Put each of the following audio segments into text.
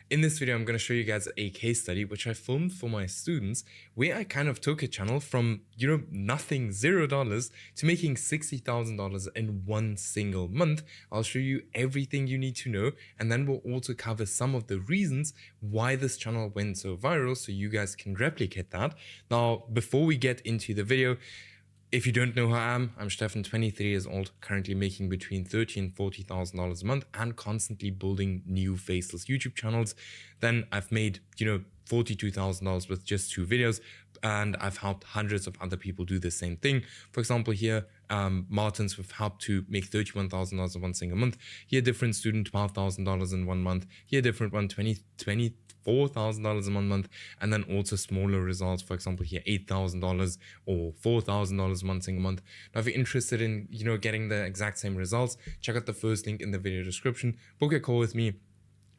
In this video, I'm going to show you guys a case study which I filmed for my students where I kind of took a channel from, nothing, $0 to making $60,000 in one single month. I'll show you everything you need to know, and then we'll also cover some of the reasons why this channel went so viral so you guys can replicate that. Now, before we get into the video, if you don't know who I am, I'm Stefan, 23 years old, currently making between $30,000 and $40,000 a month and constantly building new faceless YouTube channels. Then I've made, $42,000 with just 2 videos, and I've helped hundreds of other people do the same thing. For example, here, Martins, we've helped to make $31,000 in one single month. Here, different student, $12,000 in 1 month. Here, different one, $24,000 in 1 month, and then also smaller results. For example, here $8,000 or $4,000 one single month. Now, if you're interested in getting the exact same results, check out the first link in the video description. Book a call with me,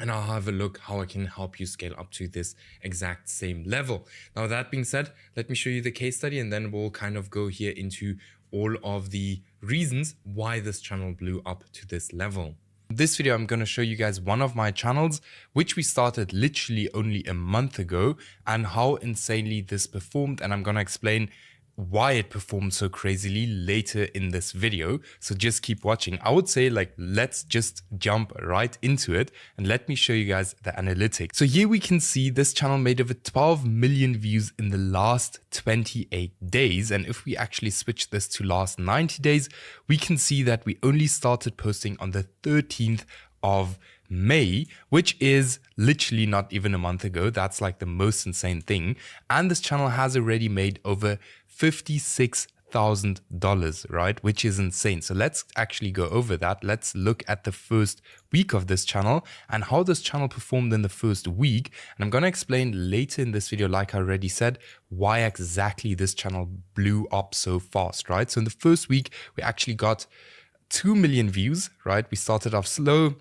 and I'll have a look how I can help you scale up to this exact same level. Now, that being said, let me show you the case study, and then we'll kind of go here into all of the reasons why this channel blew up to this level. In this video, I'm going to show you guys one of my channels, which we started literally only a month ago, and how insanely this performed. And I'm going to explain why it performed so crazily later in this video. So just keep watching. I would say, let's just jump right into it and let me show you guys the analytics. So here we can see this channel made over 12 million views in the last 28 days. And if we actually switch this to last 90 days, we can see that we only started posting on the 13th of May, which is literally not even a month ago. That's like the most insane thing. And this channel has already made over $56,000, right? Which is insane. So let's actually go over that. Let's look at the first week of this channel and how this channel performed in the first week. And I'm going to explain later in this video, like I already said, why exactly this channel blew up so fast, right? So in the first week, we actually got 2 million views, right? We started off slow.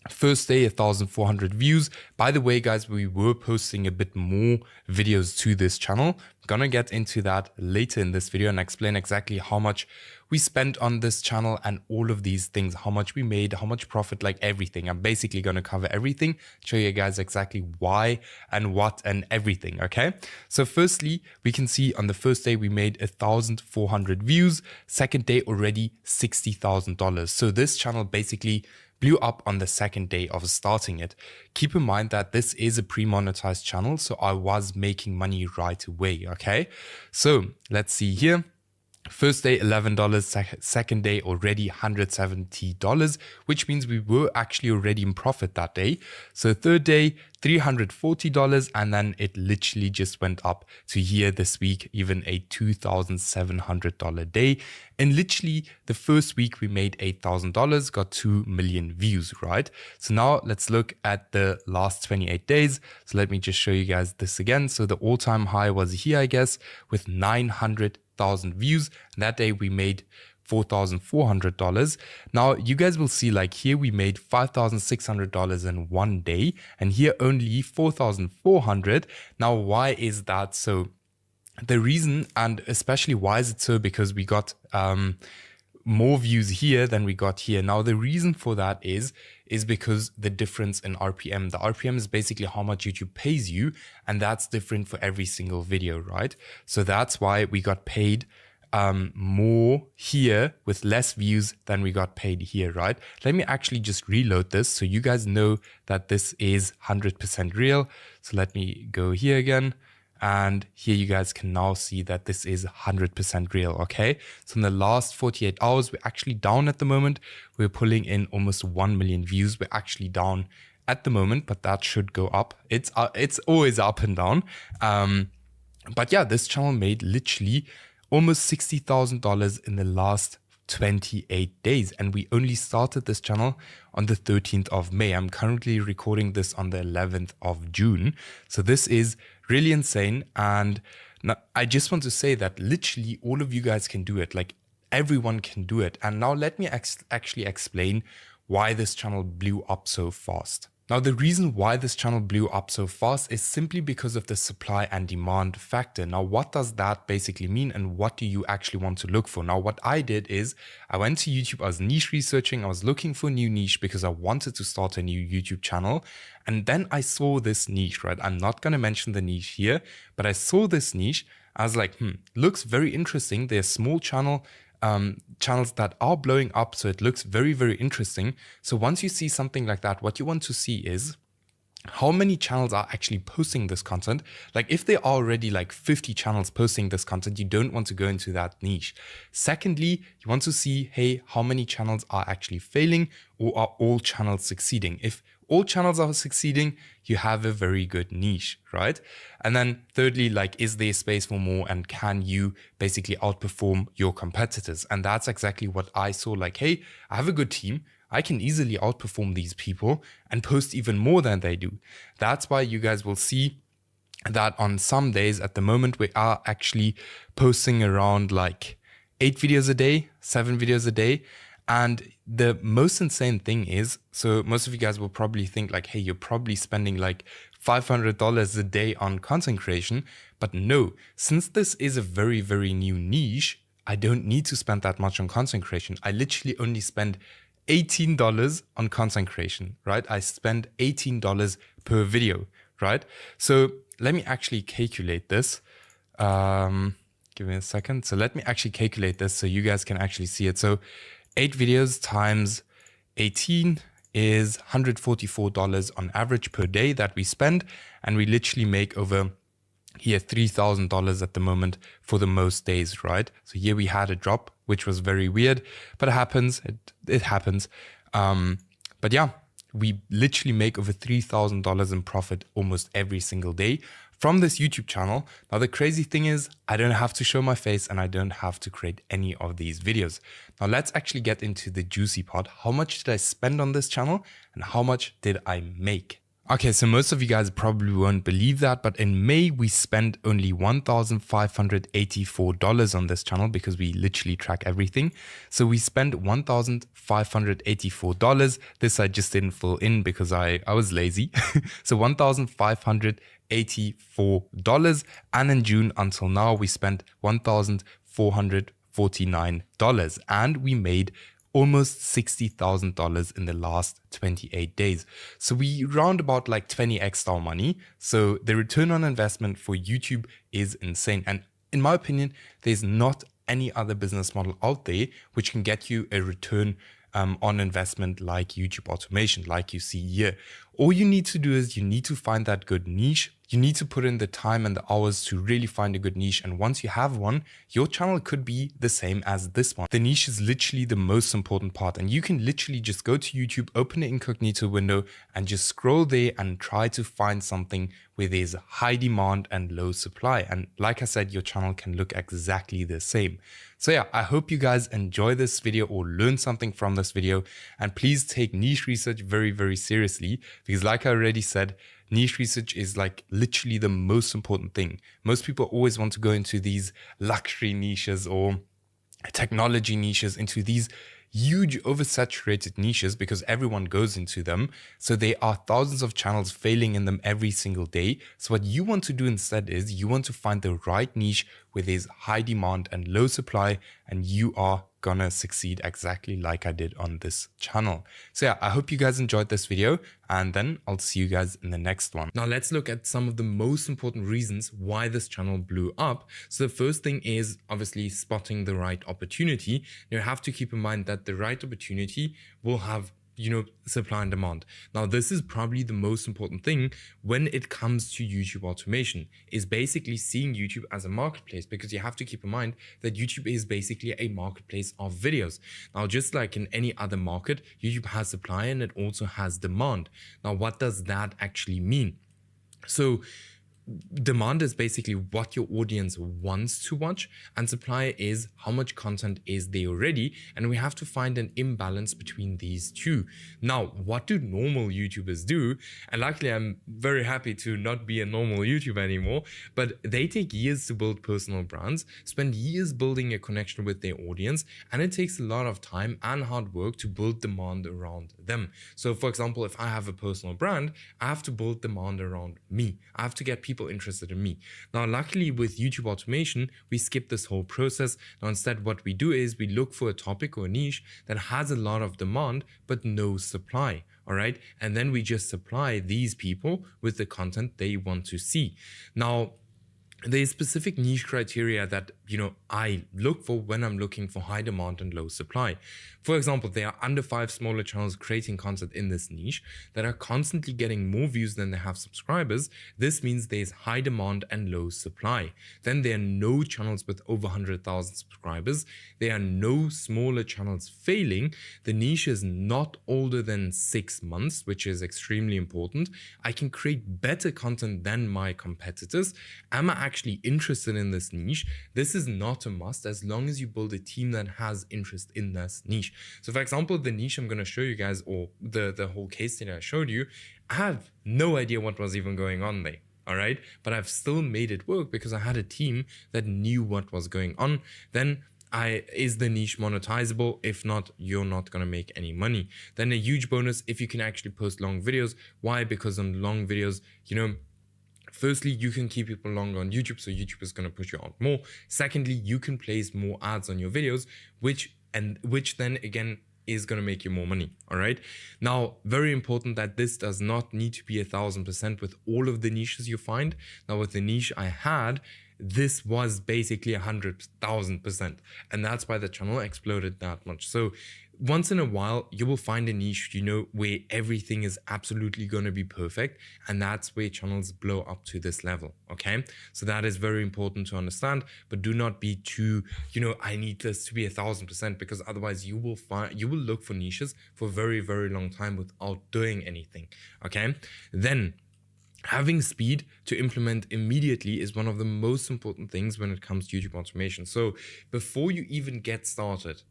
First day, 1,400 views. By the way, guys, we were posting a bit more videos to this channel. I'm gonna get into that later in this video and explain exactly how much we spent on this channel and all of these things, how much we made, how much profit, like everything. I'm basically gonna cover everything, show you guys exactly why and what and everything, okay? So firstly, we can see on the first day, we made 1,400 views. Second day, already $60,000. So this channel basically blew up on the second day of starting it. Keep in mind that this is a pre-monetized channel, so I was making money right away, okay? So let's see here. First day, $11, second day already $170, which means we were actually already in profit that day. So third day, $340, and then it literally just went up to here this week, even a $2,700 day. And literally the first week we made $8,000, got 2 million views, right? So now let's look at the last 28 days. So let me just show you guys this again. So the all-time high was here, I guess, with 900,000 views. That day we made $4,400. Now you guys will see, like here we made $5,600 in one day, and here only $4,400. Now why is that so? The reason, and especially why is it so, because we got more views here than we got here. Now the reason for that is because the difference in RPM. The RPM is basically how much YouTube pays you, and that's different for every single video, right? So that's why we got paid more here with less views than we got paid here, right? Let me actually just reload this so you guys know that this is 100% real. So let me go here again. And here you guys can now see that this is 100% real, okay? So in the last 48 hours, we're actually down at the moment. We're pulling in almost 1 million views. We're actually down at the moment, but that should go up. It's always up and down. But yeah, this channel made literally almost $60,000 in the last 28 days. And we only started this channel on the 13th of May. I'm currently recording this on the 11th of June. So this is really insane. And now I just want to say that literally all of you guys can do it. Like everyone can do it. And now let me actually explain why this channel blew up so fast. Now, the reason why this channel blew up so fast is simply because of the supply and demand factor. Now, what does that basically mean and what do you actually want to look for? Now, what I did is I went to YouTube, I was niche researching, I was looking for a new niche because I wanted to start a new YouTube channel. And then I saw this niche, right? I'm not going to mention the niche here, but I saw this niche. I was like, looks very interesting. They're small channels that are blowing up, so it looks very, very interesting. So once you see something like that, what you want to see is how many channels are actually posting this content. Like if there are already like 50 channels posting this content, you don't want to go into that niche. Secondly, you want to see, hey, how many channels are actually failing, or are all channels succeeding? If all channels are succeeding, you have a very good niche, right? And then thirdly, like, is there space for more and can you basically outperform your competitors? And that's exactly what I saw. Like, hey, I have a good team. I can easily outperform these people and post even more than they do. That's why you guys will see that on some days at the moment, we are actually posting around like 8 videos a day, 7 videos a day. And the most insane thing is, so most of you guys will probably think like, hey, you're probably spending like $500 a day on content creation. But no, since this is a very, very new niche, I don't need to spend that much on content creation. I literally only spend $18 on content creation, right? I spend $18 per video, right? So let me actually calculate this. Give me a second. So let me actually calculate this so you guys can actually see it. So 8 videos times 18 is $144 on average per day that we spend. And we literally make over here $3,000 at the moment for the most days, right? So here we had a drop, which was very weird, but it happens. It happens. But yeah, we literally make over $3,000 in profit almost every single day from this YouTube channel. Now, the crazy thing is I don't have to show my face and I don't have to create any of these videos. Now, let's actually get into the juicy part. How much did I spend on this channel and how much did I make? Okay, so most of you guys probably won't believe that, but in May, we spent only $1,584 on this channel because we literally track everything. So we spent $1,584. This I just didn't fill in because I was lazy. So $1,584. And in June until now, we spent $1,449 and we made almost $60,000 in the last 28 days. So we round about like 20x our money. So the return on investment for YouTube is insane. And in my opinion, there's not any other business model out there which can get you a return on investment like YouTube automation, like you see here. All you need to do is you need to find that good niche. You need to put in the time and the hours to really find a good niche. And once you have one, your channel could be the same as this one. The niche is literally the most important part. And you can literally just go to YouTube, open an incognito window and just scroll there and try to find something where there's high demand and low supply. And like I said, your channel can look exactly the same. So yeah, I hope you guys enjoy this video or learn something from this video. And please take niche research very, very seriously, because like I already said, niche research is like literally the most important thing. Most people always want to go into these luxury niches or technology niches, into these huge oversaturated niches because everyone goes into them. So there are thousands of channels failing in them every single day. So what you want to do instead is you want to find the right niche where there's high demand and low supply, and you are gonna succeed exactly like I did on this channel. So yeah, I hope you guys enjoyed this video, and then I'll see you guys in the next one. Now let's look at some of the most important reasons why this channel blew up. So the first thing is obviously spotting the right opportunity. You have to keep in mind that the right opportunity will have, you know, supply and demand. Now, this is probably the most important thing when it comes to YouTube automation, is basically seeing YouTube as a marketplace, because you have to keep in mind that YouTube is basically a marketplace of videos. Now, just like in any other market, YouTube has supply and it also has demand. Now, what does that actually mean? So demand is basically what your audience wants to watch, and supply is how much content is there already, and we have to find an imbalance between these two. Now, what do normal YouTubers do? And luckily, I'm very happy to not be a normal YouTuber anymore, but they take years to build personal brands, spend years building a connection with their audience, and it takes a lot of time and hard work to build demand around them. So for example, if I have a personal brand, I have to build demand around me. I have to get people interested in me. Now, luckily with YouTube automation, we skip this whole process. Now, instead, what we do is we look for a topic or a niche that has a lot of demand, but no supply. All right. And then we just supply these people with the content they want to see. Now, there's specific niche criteria that, I look for when I'm looking for high demand and low supply. For example, there are under 5 smaller channels creating content in this niche that are constantly getting more views than they have subscribers. This means there's high demand and low supply. Then there are no channels with over 100,000 subscribers. There are no smaller channels failing. The niche is not older than 6 months, which is extremely important. I can create better content than my competitors. Am I actually interested in this niche? This is not a must as long as you build a team that has interest in this niche. So for example, the niche I'm going to show you guys, or the whole case study I showed you, I have no idea what was even going on there. All right. But I've still made it work because I had a team that knew what was going on. Then is the niche monetizable? If not, you're not going to make any money. Then a huge bonus if you can actually post long videos. Why? Because on long videos, firstly, you can keep people longer on YouTube, so YouTube is going to push you out more. Secondly, you can place more ads on your videos, which then again is going to make you more money. All right. Now, very important that this does not need to be 1,000% with all of the niches you find. Now, with the niche I had, this was basically 100,000%, and that's why the channel exploded that much. So once in a while, you will find a niche, where everything is absolutely going to be perfect. And that's where channels blow up to this level. Okay. So that is very important to understand, but do not be too, I need this to be 1,000%, because otherwise you will look for niches for a very, very long time without doing anything. Okay. Then having speed to implement immediately is one of the most important things when it comes to YouTube automation. So before you even get started,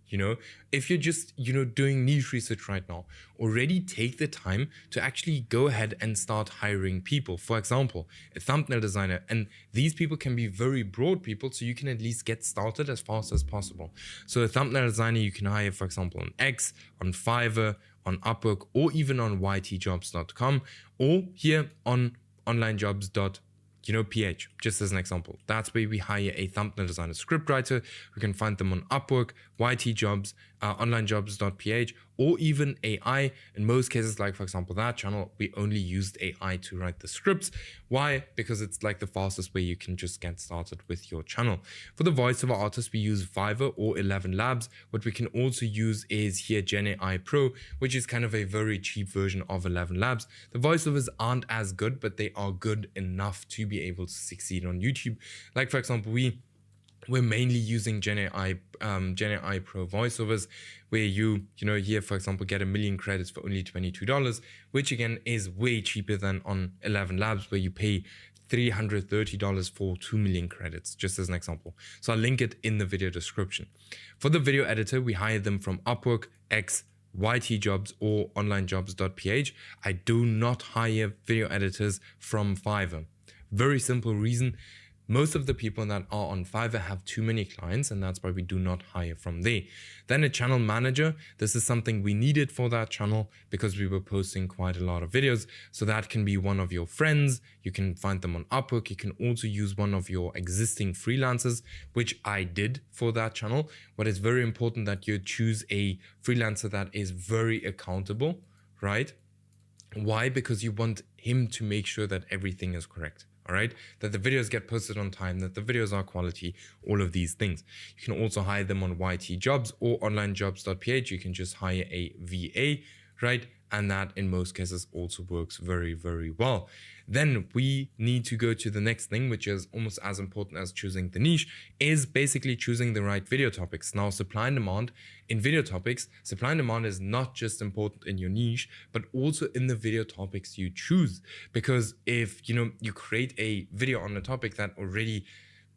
if you're just, doing niche research right now, already take the time to actually go ahead and start hiring people. For example, a thumbnail designer, and these people can be very broad people, so you can at least get started as fast as possible. So a thumbnail designer you can hire, for example, on X, on Fiverr, on Upwork, or even on ytjobs.com, or here on onlinejobs.ph, just as an example. That's where we hire a thumbnail designer, scriptwriter. We can find them on Upwork, ytjobs, onlinejobs.ph, or even AI. In most cases, like for example, that channel, we only used AI to write the scripts. Why? Because it's like the fastest way you can just get started with your channel. For the voiceover artists, we use Fiverr or 11 Labs. What we can also use is here Gen AI Pro, which is kind of a very cheap version of 11 Labs. The voiceovers aren't as good, but they are good enough to be able to succeed on YouTube. Like for example, we're mainly using Gen AI Pro voiceovers, where you here, for example, get 1 million credits for only $22, which again is way cheaper than on 11 Labs, where you pay $330 for 2 million credits, just as an example. So I'll link it in the video description. For the video editor, we hire them from Upwork, X, ytjobs, or onlinejobs.ph. I do not hire video editors from Fiverr. Very simple reason. Most of the people that are on Fiverr have too many clients, and that's why we do not hire from there. Then a channel manager. This is something we needed for that channel because we were posting quite a lot of videos. So that can be one of your friends. You can find them on Upwork. You can also use one of your existing freelancers, which I did for that channel. But it's very important that you choose a freelancer that is very accountable, right? Why? Because you want him to make sure that everything is correct. All right, that the videos get posted on time, that the videos are quality, all of these things. You can also hire them on ytjobs or onlinejobs.ph. You can just hire a VA, right? And that in most cases also works very, very well. Then we need to go to the next thing, which is almost as important as choosing the niche, is basically choosing the right video topics. Now, supply and demand in video topics, supply and demand is not just important in your niche, but also in the video topics you choose. Because if you create a video on a topic that already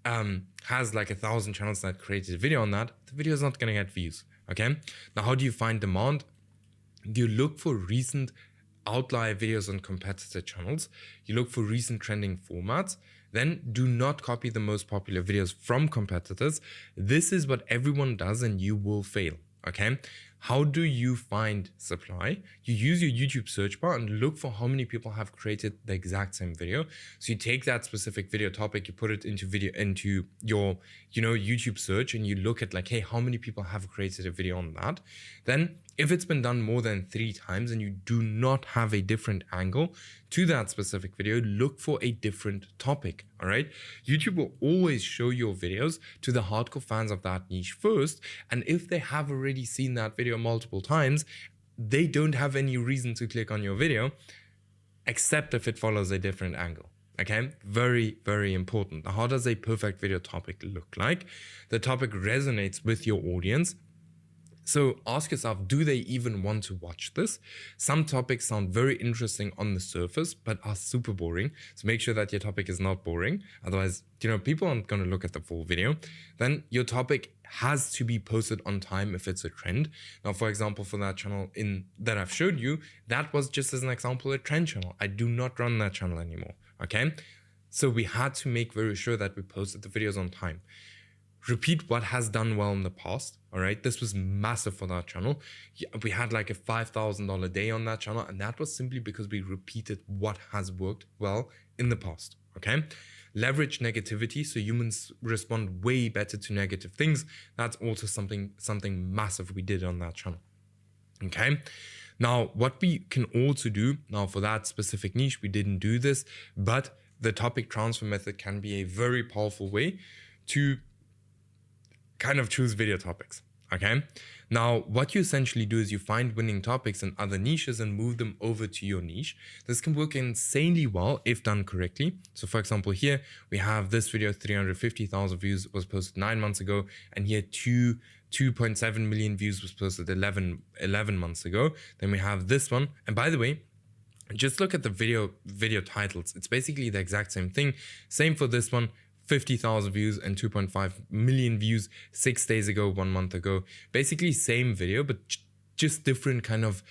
has like 1,000 channels that created a video on that, the video is not going to get views. Okay. Now, how do you find demand? You look for recent outlier videos on competitor channels. You look for recent trending formats. Then do not copy the most popular videos from competitors. This is what everyone does and you will fail. Okay. How do you find supply? You use your YouTube search bar and look for how many people have created the exact same video. So you take that specific video topic, you put it into your YouTube search, and you look at like, hey, how many people have created a video on that? Then if it's been done more than 3 times and you do not have a different angle to that specific video, look for a different topic. All right. YouTube will always show your videos to the hardcore fans of that niche first. And if they have already seen that video multiple times, they don't have any reason to click on your video, except if it follows a different angle. Okay, very, very important. Now, how does a perfect video topic look like? The topic resonates with your audience. So ask yourself, do they even want to watch this? Some topics sound very interesting on the surface, but are super boring. So make sure that your topic is not boring. Otherwise, people aren't going to look at the full video. Then your topic has to be posted on time if it's a trend. Now, for example, for that channel that I've showed you, that was just as an example, a trend channel. I do not run that channel anymore. Okay. So we had to make very sure that we posted the videos on time. Repeat what has done well in the past. All right. This was massive for that channel. We had like a $5,000 day on that channel. And that was simply because we repeated what has worked well in the past. Okay. Leverage negativity. So humans respond way better to negative things. That's also something massive we did on that channel. Okay. Now, what we can also do now for that specific niche, we didn't do this, but the topic transfer method can be a very powerful way to kind of choose video topics. Okay. Now, what you essentially do is you find winning topics in other niches and move them over to your niche. This can work insanely well if done correctly. So for example, here we have this video, 350,000 views, was posted 9 months ago. And here 2.7 million views was posted 11 months ago. Then we have this one. And by the way, just look at the video titles. It's basically the exact same thing. Same for this one. 50,000 views and 2.5 million views 6 days ago, 1 month ago. Basically same video, but just different kind of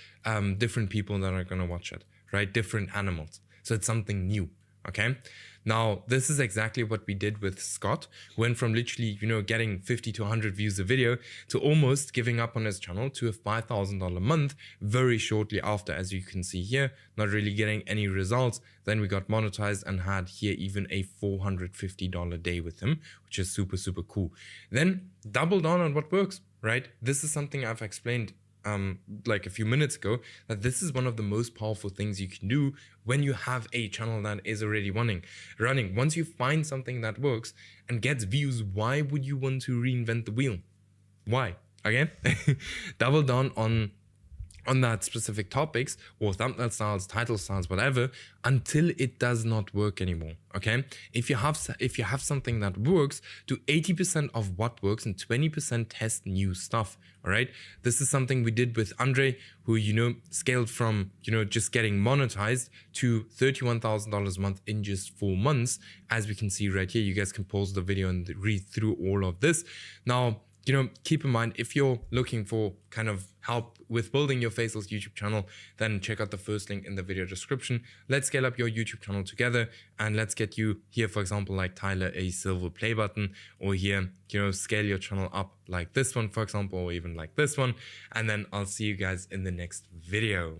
different people that are going to watch it, right? Different animals. So it's something new. Okay. Now, this is exactly what we did with Scott. Went from literally, getting 50 to 100 views a video to almost giving up on his channel to a $5,000 a month very shortly after, as you can see here, not really getting any results. Then we got monetized and had here even a $450 day with him, which is super, super cool. Then double down on what works, right? This is something I've explained like a few minutes ago, that this is one of the most powerful things you can do when you have a channel that is already running. Once you find something that works and gets views, why would you want to reinvent the wheel? Why? Okay. Double down on that specific topics or thumbnail styles, title styles, whatever, until it does not work anymore. Okay. If you have something that works, do 80% of what works and 20% test new stuff. All right. This is something we did with Andre, who, scaled from, just getting monetized to $31,000 a month in just 4 months. As we can see right here, you guys can pause the video and read through all of this. Now, keep in mind, if you're looking for kind of help with building your faceless YouTube channel, then check out the first link in the video description. Let's scale up your YouTube channel together, and let's get you here, for example, like Tyler, a silver play button, or here, scale your channel up like this one, for example, or even like this one. And then I'll see you guys in the next video.